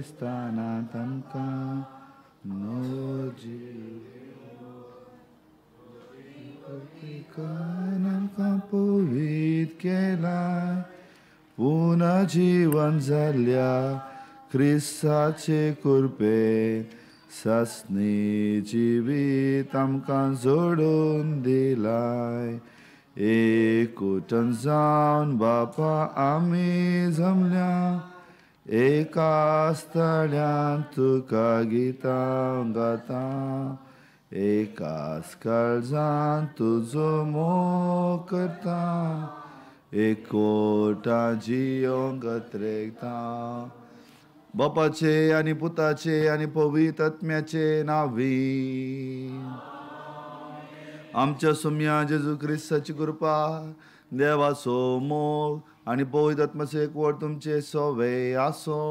क्रिस्ताना तांकां नोजी आमकां पवित्र केलाय पुना जीवन जाल्या क्रिस्ताचे कृपेन सासणी जिवीत आमकां जोडून दिलाय एकूटन जावन बापा आमी जमल्या एकाच तळ्यान तुका गितां गाता एकाच काळजान तुजो मोग करता एकोटा जियोंक त्रेगता बापाचे आनी पुताचे आनी पवित्र आत्म्याचे नांवी आमच्या सुम्या जेजू क्रिस्ताची कृपा देवाचो मोग आनी पवित्र आत्म्याचो एकवट तुमचे सोवे आसो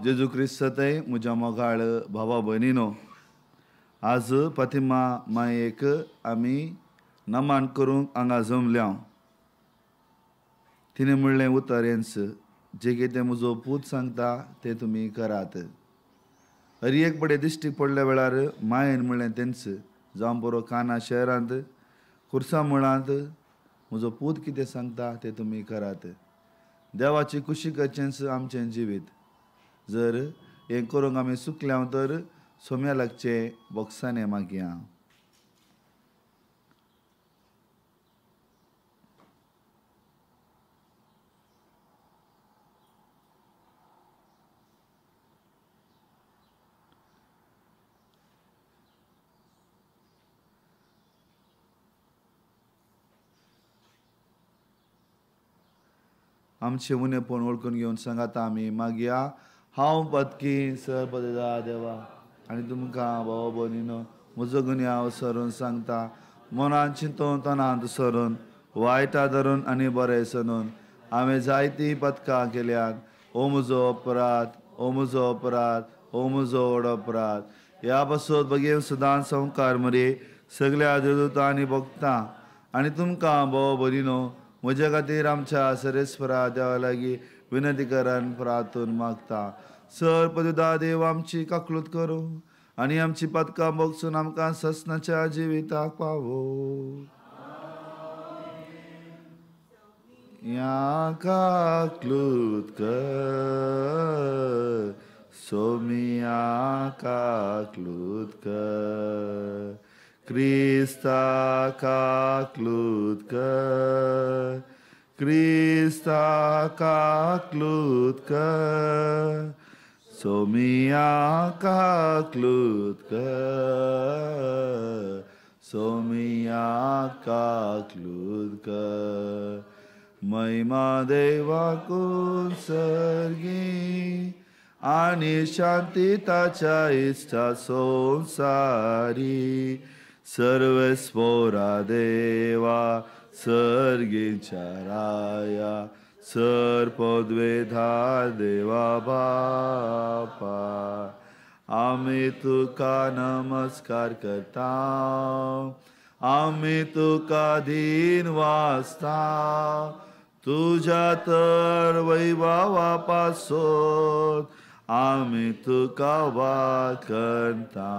जेजू क्रिस्तय म्हज्या मोगाळ भावा भयणीनो आज फातिमा मायेक आमी नमन करूंक हांगा जमल्या तिणें म्हणलें उतरेंच जें कितें म्हजो पूत सांगता तें तुमी करात हर एक बडे दिश्टी पडल्या वेळार मायेन म्हणलें तेंच जावं बरो काना शहरांत कुर्सा मुळांत म्हजो पूत कितें सांगता तें तुमी करात देवाची खुशी करचेंच आमचें जिवीत जर हें करूंक आमी चुकल्या तर सोम्या लागचें बोक्सांनी मागया आमचे उणे पळोवन वळखून घेवन सांगाता आमी मागया हांव पदकी सर पददा देवा आनी तुमकां भाव भयणीनो म्हजो गुन्यांव सरून सांगता मनान चिंतून तनांत सरून वायटा धरून आनी बरें सरून हांवें जायतीं पदकां केल्यात ओ म्हजो अपराध ओ म्हजो अपराध ओ म्हजो व्हड अपराध ह्या पासत बगेन सदांच संवकार मरे सगल्या देवदूतां आनी भक्तां आनी तुमकां भाव भयणीनो म्हजे खातीर आमच्या सरेस्परा देवा लागीं विनंती करान प्रार्थून मागता सर पददा देव आमची काकलूत करूं आनी आमची पदकां भोगसून आमकां ससनाच्या जिविताक पावो या काकलूत कर सोमिया काकलूत कर क्रिस्ता काकलूत कर क्रिस्ता काकलूत कर सोमिया काकलूत कर सोमिया काकलूत कर महिमा देवाकून सर्गी आनी शांती ताच्या इष्टा संसारी सर्वेस्पोरा देवा सर्गीच्या राया सर पदवेधार देवा बापा आमी तुका नमस्कार करता आमी तुका दिन वाचता तुझ्या तर वैभवा पासून आमी तुका वाद करता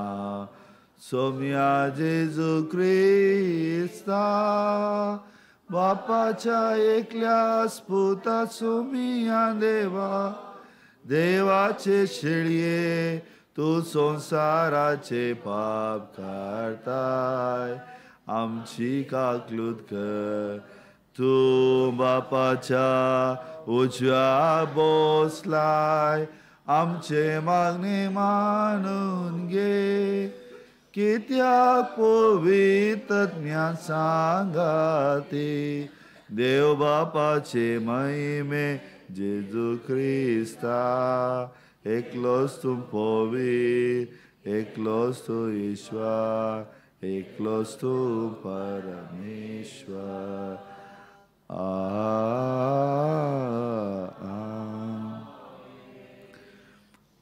सोम्या जेजू क्रिस्ता बापाच्या एकल्या स्पुता सोमिया देवा देवाचे शेळये तूं संसाराचे पाप काडताय आमची काकलूत कर तूं बापाच्या उजव्या बसलाय आमचे मागणे मानून घे कित्याक पवित्र ज्ञान सांगाती देव बापाचे महिमे जेजू क्रिस्ता एकलोच तूं पवित्र एकलोच तूं ईश्वर एकलोच तूं परमेश्वर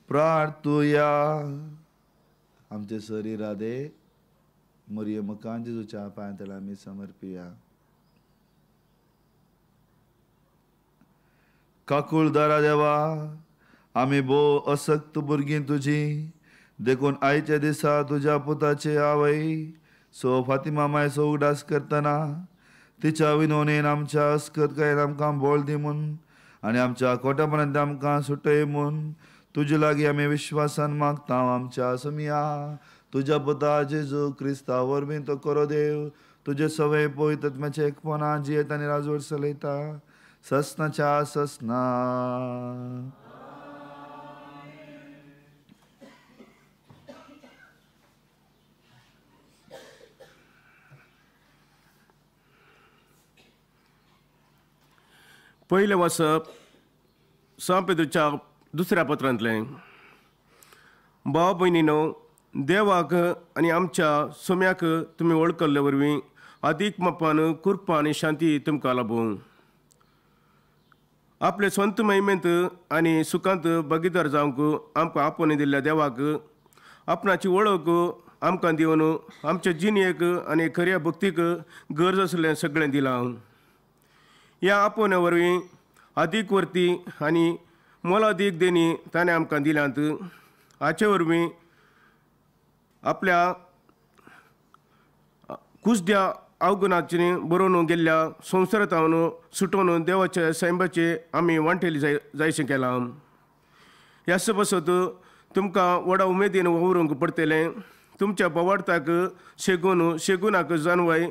प्रार्थुया आमचे शरीरादे मरियमकां जेजूच्या पांयातळा आमी समर्पिया काकुळदारा देवा आमी भोव असक्त भुरगीं तुजी देखून आयच्या दिसा तुज्या पुताचे आवय सो फातिमा मायचो उगडास करतना तिच्या विनोनेन आमच्या अस्कत काय आमकां बोल दी म्हूण आनी आमच्या कोट्यापर्यंत आमकां सुटय म्हूण तुजे लागीं आमी विश्वासान मागता आमच्या समिया तुज्या पुता जेजू क्रिस्ता वरवीं तो करो देव तुजे सवय पवित्रात्म्याचे एकपणा जियेत आनी राजवट चलयता ससनाच्या ससना. पयलें वचप पेद्रूच्या दुसऱ्या पत्रांतलें. भाव भयणीनो, देवाक आनी आमच्या सोम्याक तुमी वळखले वरवीं अदीक मापान कृपा आनी शांती तुमकां लाभूं. आपले स्वंत महिमेंत आनी सुखांत भागीदार जावंक आमकां आपोवन दिल्ल्या देवाक आपणाची वळख आमकां दिवन आमच्या जिणेक आनी खऱ्या भक्तीक गरज आसलें सगळें दिलां. ह्या आपोवण्या वरवीं अदीक वर्ती आनी मोलादीक देणी ताणें आमकां दिल्यांत. हाचे वरवीं आपल्या कुसद्या अवगुणाचे बरोवन गेल्ल्या संवसारांत सुटोवन देवाच्या सैमाचे आमी वांटेली जायशें केलां. ह्या सपसत तुमकां व्हडा उमेदीन वावरूंक पडटलें. तुमच्या बोवार्थाक शेगुनाक जानवाय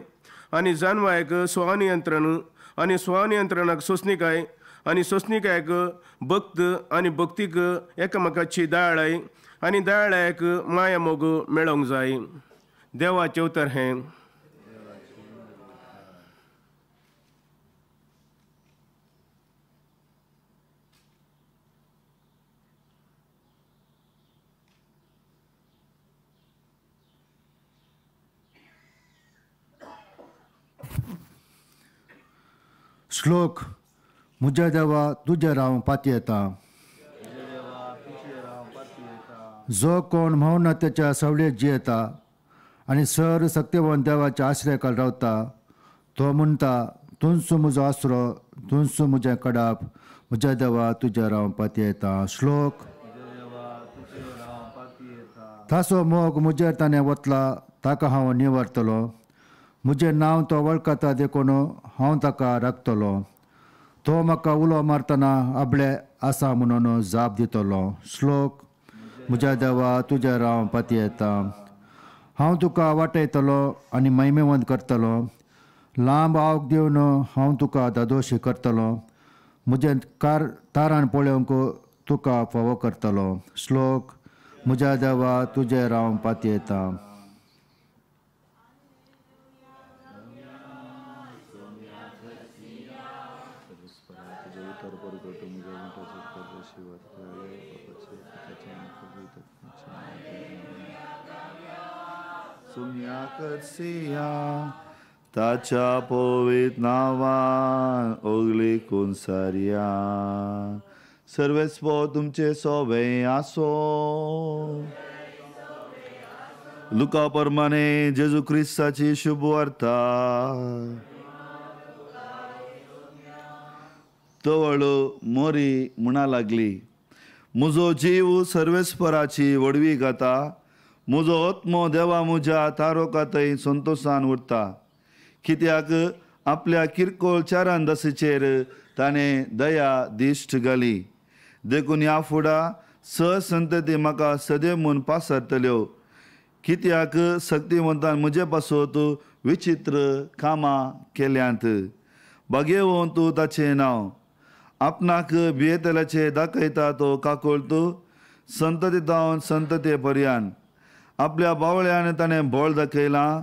आनी जानवायक स्वनियंत्रण आनी स्वनियंत्रणाक सोंसणीकाय आनी सोंसणीकायक भक्त आनी भक्तीक एकामेकाची दयाळाय आनी दयाळायक माया मोग मेळोवंक जाय. देवाचें उतर हें. श्लोक. म्हज्या देवा तुजेर हांव पाती येता. जो कोण मौनतेच्या सवळेत जियेता आनी सर सत्यवंत देवाच्या आश्रयाखाल रावता तो म्हणटा तुंचो म्हजो आसरो तुंचो म्हजें कडाप म्हज्या देवा तुजेर हांव पाती येता. श्लोक. ताचो मोग म्हजेर ताणें वतला ताका हांव निवारतलो. म्हजें नांव तो वळखता देखून हांव ताका राखतलो. तो म्हाका उलो मारतना आपले आसा म्हणून जाप दितलो. श्लोक. म्हज्या देवा तुजेर हांव पाती येता. हांव तुका वाटयतलो आनी महिमेवंत करतलो. लांब आवक दिवन हांव तुका दादोशी करतलो. म्हजें तारण पळोवंक तुका फावो करतलो. श्लोक. म्हज्या देवा तुजेर हांव पाती येता. सुम्या करसिया ताच्या पवित नांवान ओगली कुंसारिया सर्वेस्पो तुमचे सोबे आसो. लुका प्रमाणे जेजू क्रिस्ताची शुभ वार्ता. तवळ मोरी म्हणा लागली म्हजो जीव सर्वेस्पराची वडवी घाता. म्हजो आत्मो देवा म्हज्या तारोकातय संतोशान उरता. कित्याक आपल्या किरकोळ चारांदसीचेर ताणें दया दिश्ट घाली. देखून ह्या फुडा संतती म्हाका सदैव म्हूण पासरतल्यो. कित्याक शक्तिवंतान म्हजे पासत विचित्र कामां केल्यांत. भाग्यवंत तूं ताचें नांव. आपणाक भियेतल्याचे दाखयता तो काकूळत संततीतावन संतते पर्यान. आपल्या बावळ्यान ताणें बोळ दाखयलां.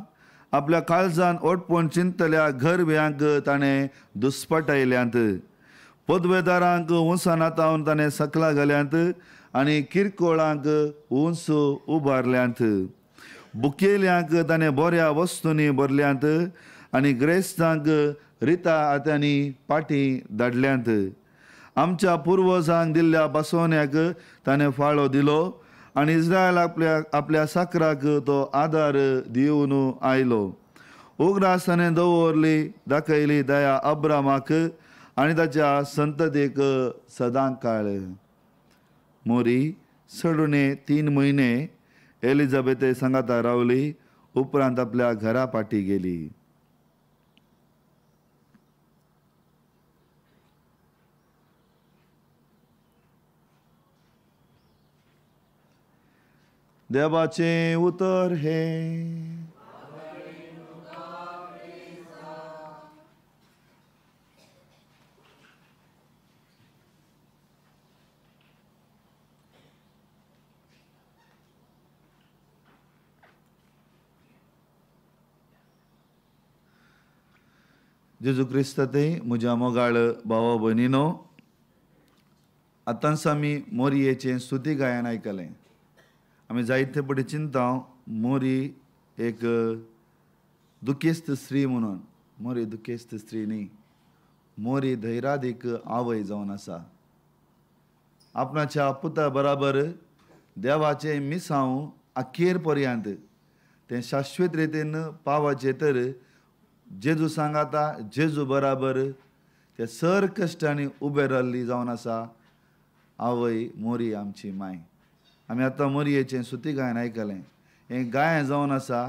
आपल्या काळजान ओटपूण चिंतल्या घर बियांक ताणें दुस्पटायल्यांत. पदवेदारांक उंसान आतावन ताणें सकला घाल्यांत आनी किरकोळांक उंच उबारल्यांत. बुकेल्यांक ताणें बऱ्या वस्तूंनी भरल्यांत आनी ग्रेस्तांक रिता आत्यांनी पाटी धाडल्यांत. आमच्या पुर्वजांक दिल्ल्या बसवण्याक ताणें फाळो दिलो आनी इस्रायल आपल्या साकराक तो आदार दिवन आयलो. उगडास ताणें दवरली दाखयली दया अब्रामाक आनी ताच्या संततेक सदां काळ. मोरी सडुणे 3 म्हयने एलिझाबेथे सांगाता रावली. उपरांत आपल्या घरा पाटी गेली. देवाचे उतर हे. जेजू क्रिस्ताते म्हज्या मोगाळ भावा भयणीनो, आतांच आमी मोरयेचें स्तुती गायन आयकलें. आमी जायते पटी चिंता मोरी एक दुखेस्त स्त्री म्हणून. मोरी दुखेस्त स्त्री न्ही, मोरी धैर्यादीक आवय जावन आसा. आपणाच्या पुता बराबर देवाचें मिसांव अखेर पर्यंत तें शाश्वत रितीन पावचे तर जेजू सांगाता जेजू बराबर ते सर कश्टांनी उबे राल्ली जावन आसा आवय मोरी आमची माय. आमी आतां मोरयेचें स्तुती गायन आयकलें. हें गायन जावन आसा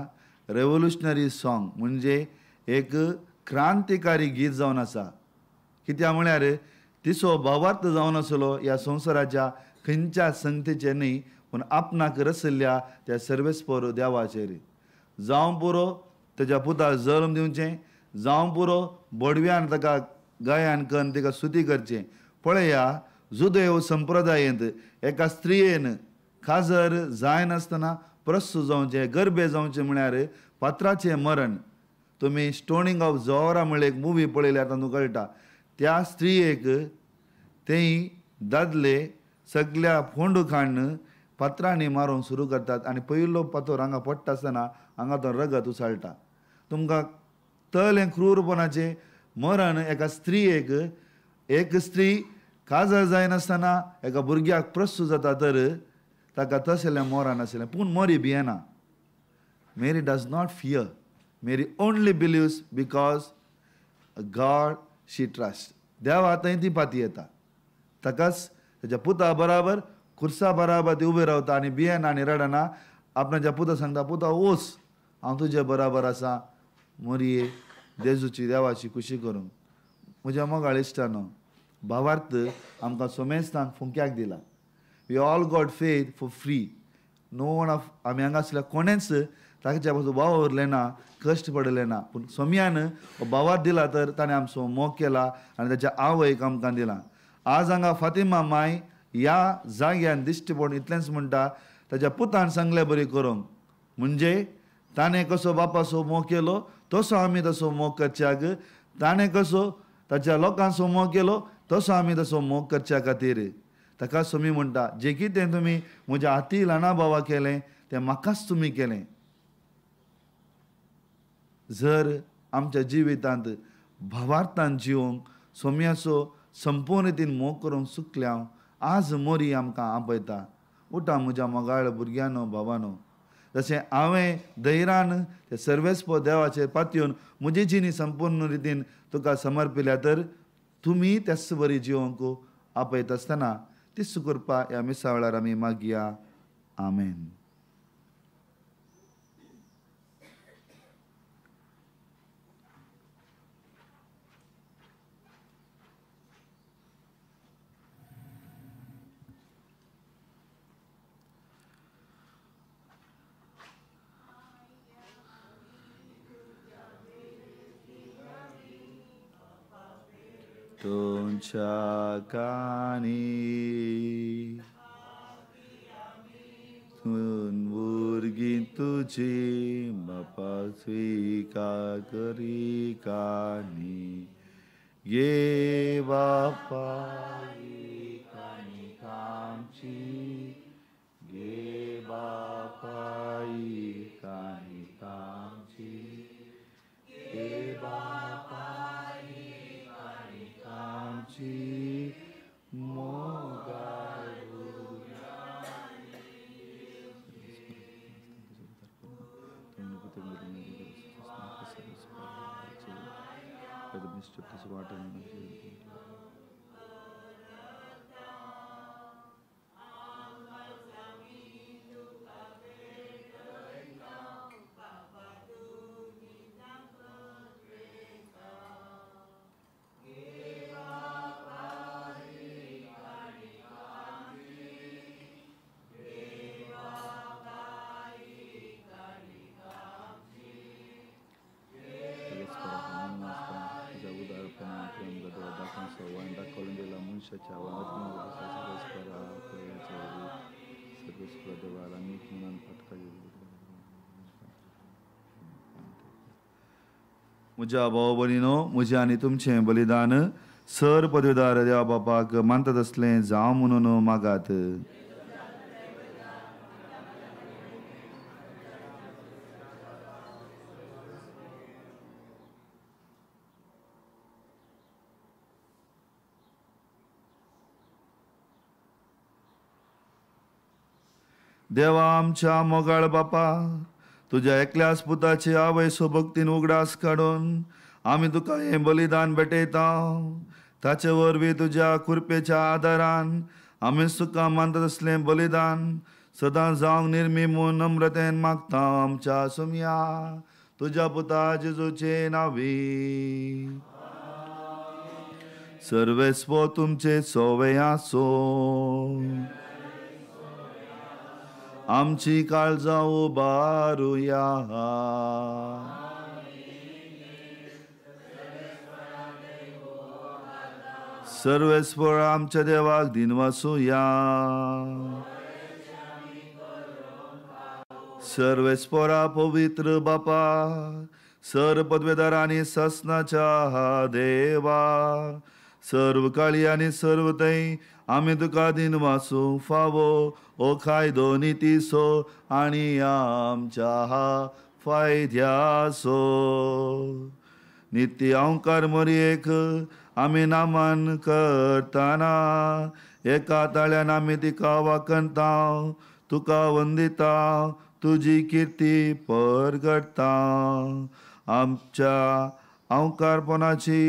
रेवोल्युशनरी सॉंग, म्हणजे एक क्रांतिकारी गीत जावन आसा. कित्याक म्हळ्यार तिचो भावार्थ जावन आसलो ह्या संवसाराच्या खंयच्या संगतीचेर न्ही, पूण आपणाक रचयल्ल्या त्या सर्वेस्पर देवाचेर. जावं पुरो तेज्या पुताक जल्म दिवचें, जावं पुरो बडव्यान ताका गायन करून तिका स्तुती करचें. पळया, जुदेव संप्रदायांत एका स्त्रियेन खाजर जायनासतना प्रस्तूत जावचें, गर्भे जावचें म्हळ्यार पात्राचें मरण. तुमी स्टोनींग ऑफ जोहरा म्हणल्यार एक मुवी पळयल्यार तातूंत कळटा. त्या स्त्रियेक तें दादले सगळ्या फोंडू खाण पत्रांनी मारूंक सुरू करतात आनी पयलो पातोर हांगा पडटा आसतना हांगा तो रगत उसळटा. तुमकां तळें क्रूरपणाचें मरण एका स्त्रियेक, एक स्त्री काजर जायनासतना एका भुरग्याक प्रस्तूत जाता तर ताका तसलें मरण आसलें. पूण मोरी भियेना. Mary does not fear. Mary only believes because God she trust. देवा थंय ती पाती येता. ताकाच तेज्या पुता बराबर खुर्सा बराबर ती उबी रावता आनी भियेना आनी रडना. आपणाच्या पुता सांगता, पुता वच, हांव तुजे बराबर आसा. मोरये जेजूची देवाची खुशी करूंक. म्हज्या मोगाळ इश्टानो, भावार्थ आमकां सोमेस्तान फुंक्याक दिला. We all got faith for free. No one of आमी हांगा आसल्या कोणेच ताच्या पासून भाव उरलें ना, कश्ट पडलें ना. पूण सोम्यान हो भावार्थ दिला तर ताणें आमचो मोग केला आनी ताच्या आवयक आमकां दिला. आज हांगा फातिमा माय ह्या जाग्यान दिश्टी पडून इतलेंच म्हणटा, ताच्या पुतान सांगलें बरी करूंक. म्हणजे ताणें कसो बापाचो मोग केलो तसो आमी तसो मोग करच्याक, ताणें कसो ताच्या लोकांचो मोग केलो तसो आमी तसो मोग करच्या खातीर. ताका सोमी म्हणटा, जें कितें तुमी म्हज्या हाती ल्हाना भावा केलें तें म्हाकाच तुमी केलें. जर आमच्या जिवितांत भावार्थान जिवंक सोम्याचो संपूर्ण रितीन मोग करूंक सुकल्या आज मोरी आमकां आपयता. उठा म्हज्या मोगाळ भुरग्यानो भावानो. जशें हांवें धैर्यान ते सर्वेस्पर देवाचेर पातयेवन म्हजी जिणी संपूर्ण रितीन तुका समर्पिल्या तर तुमी तेच बरी जिवंक आपयता आसतना तीच कृपा ह्या मिसा वेळार आमी मागया. आमेन. तुमच्या कानी भुरगीं तुजी बापा स्विकार करी कानी गे बापा कानी कामची गे बापा कानी कामची गे बापा आमची मोगाळ मनुष्याच्या म्हज्या भाव भयणीनो, म्हजें आनी तुमचें बलिदान सर पदवीदार देवा बापाक मानता तसलें जावं म्हणून मागात. देवा आमच्या मोगाळ बापा, तुझ्या एकल्याच पुताची आवयसो भक्तीन उगडास काडून आमी तुका हें बलिदान भेटयता. ताचे वरवीं तुज्या कृपेच्या आदारान आमी तुका मानता तसलें बलिदान सदां जावंक निर्मिमून नम्रतेन मागता आमच्या सुमया तुज्या पुता जेजूचे नांवी. सर्वेस्व तुमचे सोवे आसो. आमची काळजां उबारुया. सर्वेस्वर आमच्या देवाक दिनवासुया. सर्वेस्परा पवित्र बापा, सर पदवेदार आनी ससनाच्या देवा, सर्व काळी आनी सर्व थंय आमी तुका दिनवासू फावो ओ कायदो नितीसो आनी आमच्या फायद्यासो. नित्य अवकार मरयेक आमी नामान करताना एका ताळ्यान आमी तिका वाकणता, तुका वंदिता, तुजी किर्ती परगडता. आमच्या अवकारपणाची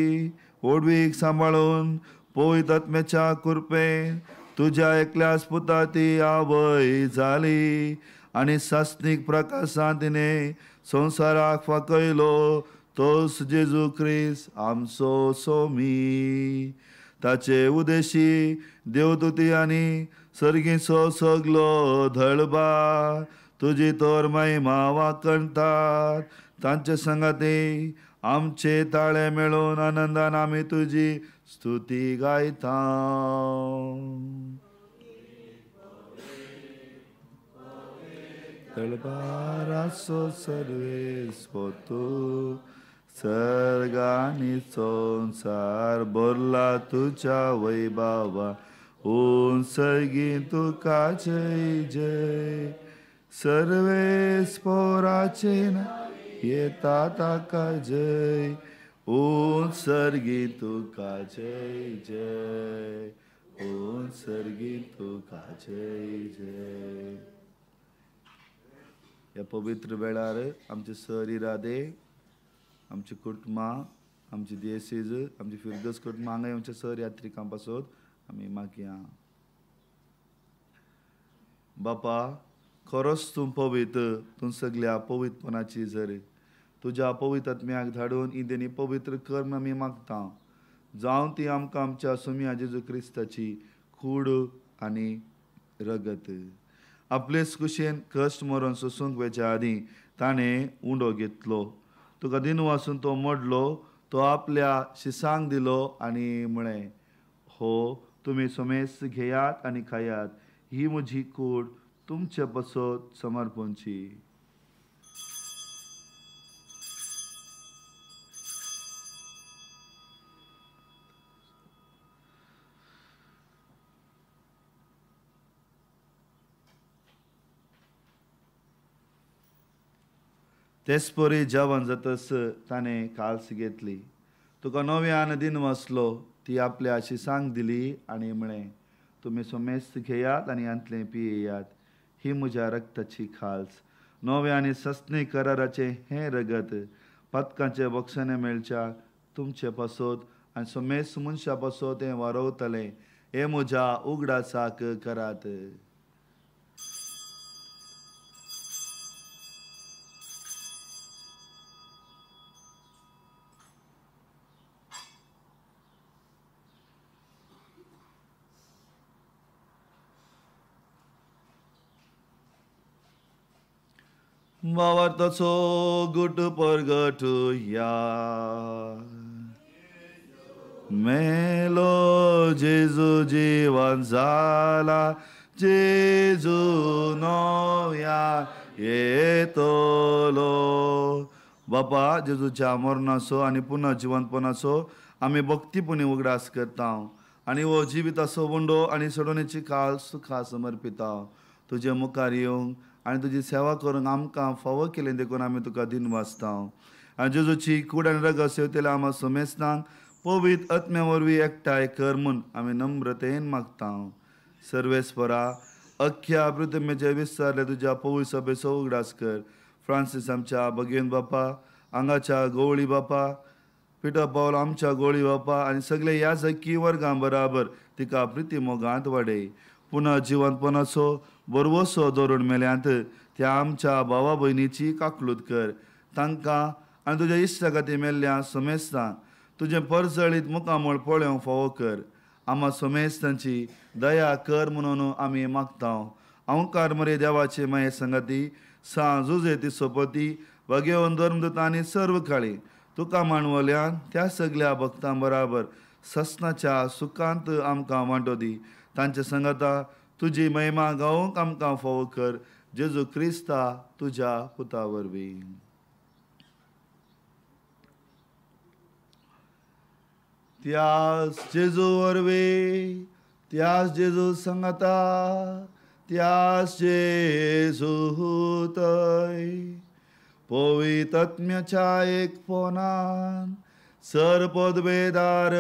ओडवीक सांबाळून पवित्र आत्म्याच्या कृपेन तुज्या एकल्याच पुता ती आवय जाली आनी सासनीक प्रकाशांत तिणे संवसाराक फाकयलो तोच जेजू क्रिस्त आमचो सोमी. ताचे उदेशी देवदूती आनी सर्गीचो सगलो धळबार तुजी तोर महिमा वाकणतात. तांचे संगाती आमचे ताळे मेळून आनंदान आमी तुजी स्तुती गायता. तळबारासो सर्वेस्व तू, सर्गानी संसार भरला तुझ्या वैभवा. ऊन सर्गी तुका जय जय. सर्वेस्पराचे येता ताका जय. ऊन सर्गी तुका जय जय. ऊन सर्गी तुका जय जय. ह्या पवित्र वेळार आमचे सर इरादे, आमची कुटुंबां, आमची दियेसीज, आमची फिरदोस कुटुंबां हांगा आमच्या सर यात्रिकां पासत आमी मागया. बापा, खरोच तूं पवित्र, तूं सगळ्या पवित्रपणाची झर. तुज्या पवित्र आत्म्याक धाडून ही देणी पवित्र कर्म आमी मागता. जावं ती आमकां आमच्या सुम्या जेजू क्रिस्ताची कूड आनी रगत. आपलेच कुशेन कश्ट मरून सोसूंक वेच्या आदीं ताणें उंडो घेतलो. तुका दिन वासून तो मोडलो, तो आपल्या शिसांक दिलो आनी म्हळें, हो तुमी सोमेस घेयात आनी खायात. ही म्हजी कूड तुमचे पसत समर्पणची. तेच परी जेवण जातस ताणें काल्स घेतली. तुका नव्यान दिन वाचलो, ती आपल्या शिसांक दिली आनी म्हळें, तुमी सोमेस्त घेयात आनी यांतलें पियेयात. ही म्हज्या रक्ताची खाल्स, नवे आनी सस्ने कराराचें हें रगत. पदकांचे बक्षणे मेळच्या तुमचे पासत आनी सोमेस्त मनशा पासत हें वारवतलें. हे म्हज्या उगडासाक करात. वावरताचो गुट परगटुया. मेलो जेजू जीवन जाला जेजू नव्या येतलो. बापा जेजूच्या मरणाचो आनी पुन्हा जिवंतपणाचो आमी भक्तीपणी उगडास करता आनी हो जिविताचो वंडो आनी सोडवणेची काळ सुखा समर्पिता. तुजे मुखार येवंक आनी तुजी सेवा करूंक आमकां फावो केलें देखून आमी तुका दिन वाचता. आनी जेजूची कूड आनी रगत सेवतेल्या आमा सोमेस्तांक पवित्र आत्म्या वरवीं एकठांय कर म्हूण आमी नम्रतेन मागता. सर्वेस्परा अख्ख्या पृथ्वीचे विस्तारले तुज्या पवित्र सभेचो उगडास कर. फ्रांसीस आमच्या भगिन बापा, हांगाच्या गवळी बापा, पिटर पावल आमच्या गवळी बापा आनी सगळे ह्या जक्की वर्गां बराबर तिका प्रिती मोगांत वाडय. पुन्हा जिवंतपणाचो बरवसो दवरून मेल्यांत त्या आमच्या भावा भयणीची काकलूत कर. तांकां आनी तुज्या इश्टागती मेल्ल्या सोमेस्तांक तुजें परजळीत मुखामळ पळोवंक फावो कर. आमा सोमेस्तांची दया कर म्हणून आमी मागता. अवकार मरे देवाचे माये संगती सांजुजे ती सोपती भगेवन धर्मदूत आनी सर्व काळी तुका मानवल्यान त्या सगळ्या भक्तां बराबर ससनाच्या सुखांत आमकां वांटो दी. तांच्या संगता तुजी महिमा गावोवंक आमकां फावो कर. जेजू क्रिस्ता तुज्या पुता वरवीं. त्याच जेजू वरवीं, त्याच जेजू संगता, त्याच जेजू थंय पवित्र आत्म्याच्या एकपणान सरपदवेदार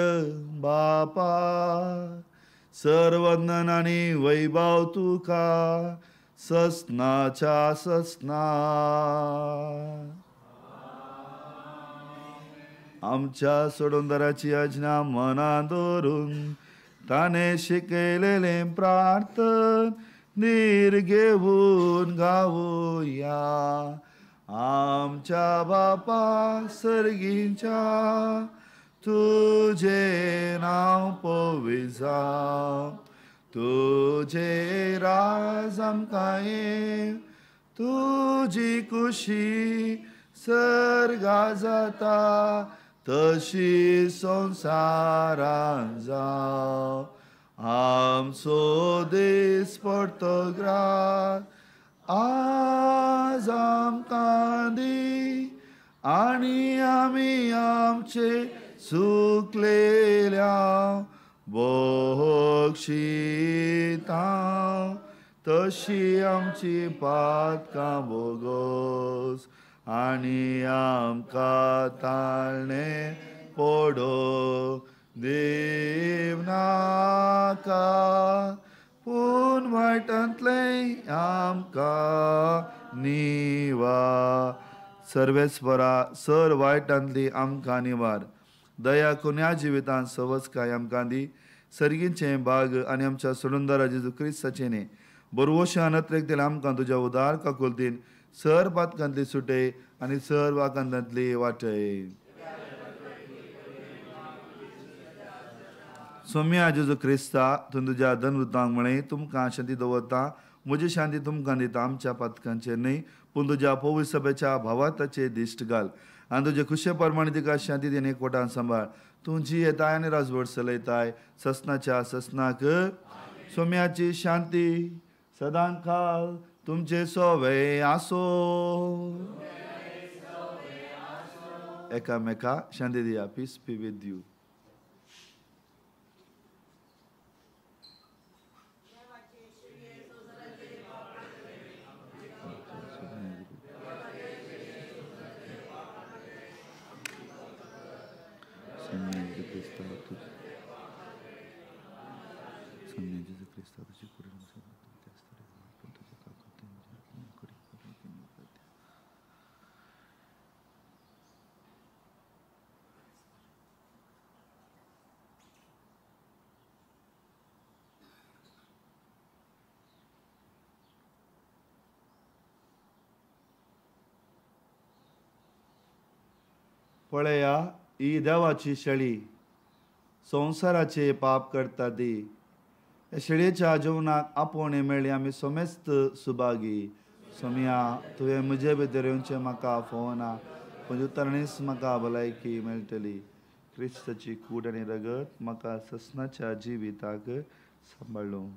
बापा सर्वंदन आनी वैभव तुका ससनाच्या ससना. आमच्या सोडूनदाराची आज्ञा मनात दवरून ताणे शिकयलेले प्रार्थन निर्गेवून गावोया. आमच्या बापा सर्गीच्या तुझे नाव पवित्र जावं. तुझे राज आमकां येवं. तुजी खुशी सर्गा जाता तशी संवसारांत जावं. आमचो दीस पडतो ग्रास आज आमकां दी आनी आमी आमचे चुकलेल्या बक्षिता तशी आमची पातकां बोगोस आनी आमकां ताळणे पडो देव नाका पूण वायटांतले आमकां निवा. सर्वेस्परा सर वायटांतली आमकां निवार. दया कोण्या जिवितांत सवस्काय आमकां दी. सर्गीचे भाग आनी आमच्या सोडूनदारा जेजू क्रिस्ताचे न्ही बरवशान नत्रेक आमकां तुज्या उदार काकुलतीन सर पातकांतली सुटय आनी सर वाकांतांतली वाटय. सोम्या जेजू क्रिस्ता तूं तुज्या धनवृतांक म्हळें तुमकां शांती दवरता. म्हजी शांती तुमकां दिता. आमच्या पातकांचेर न्हय पूण तुज्या पवित्र सभेच्या भावाताचेर दिश्ट घाल आनी तुजे खुशे प्रमाणे तिका शांती दिवन एकवटान सांबाळ. तूं जी येताय आनी राजवट चलयताय ससनाच्या ससनाक. सोम्याची शांती सदां काल तुमचे सोवे आसो. एकामेका शांती दिया. Peace be with you. पळया ही देवाची शेळी संवसाराचे पाप करता ती. हे शेळयेच्या जिवनाक आपोवण मेळ्ळी आमी सोमेस्त सुभागी. सोम्या तुवें म्हजे भितर येवचें म्हाका फोवना पण उतरणीस म्हाका भलायकी मेळटली. क्रिस्ताची कूड आनी रगत म्हाका ससनाच्या जिविताक सांबाळ्ळो.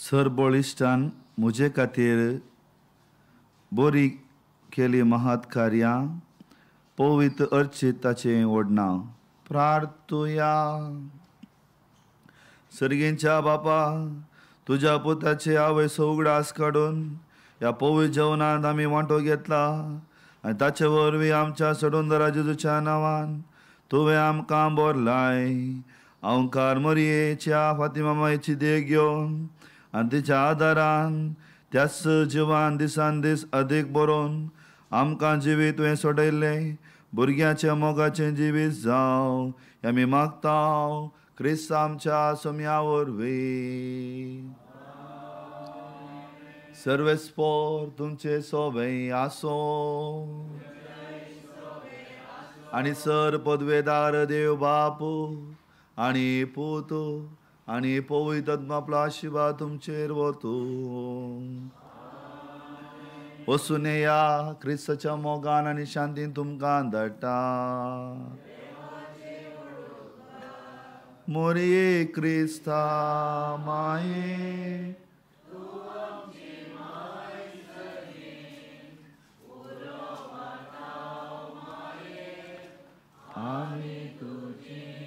सरबोळिश्टान म्हजे खातीर बरी केली महत् कार्यां पवित्र अर्चित ताचें व्हडनांव. प्रार्थुया. सर्गेंच्या बापा, तुज्या पुताचे आवय सौगडास काडून ह्या पवित्र जेवणांत आमी वांटो घेतला आनी ताचे वरवीं आमच्या सडोंदरा जेजूच्या नांवान तुवें आमकां बरलाय. हांव कार्मरियेच्या फातिमा मायेची देख घेवन आनी तिच्या आदारान त्याच जिवान दिसान दीस अदीक बरोवन आमकां जिवीत तुवें सोडयल्लें भुरग्याच्या मोगाचें जिवीत जावं हें आमी मागतांव क्रिस्त आमच्या सोम्या वरवीं. सर्वेस्पोर तुमचे सोबे आसो आनी सर पदवेदार देव बापू आनी पूत आनी पवित्र आत्मा आशिर्वाद तुमचेर वतूं. वसून या क्रिस्ताच्या मोगान आनी शांतीन तुमकां धाडटा. मोरये क्रिस्ता माये आमी तुजी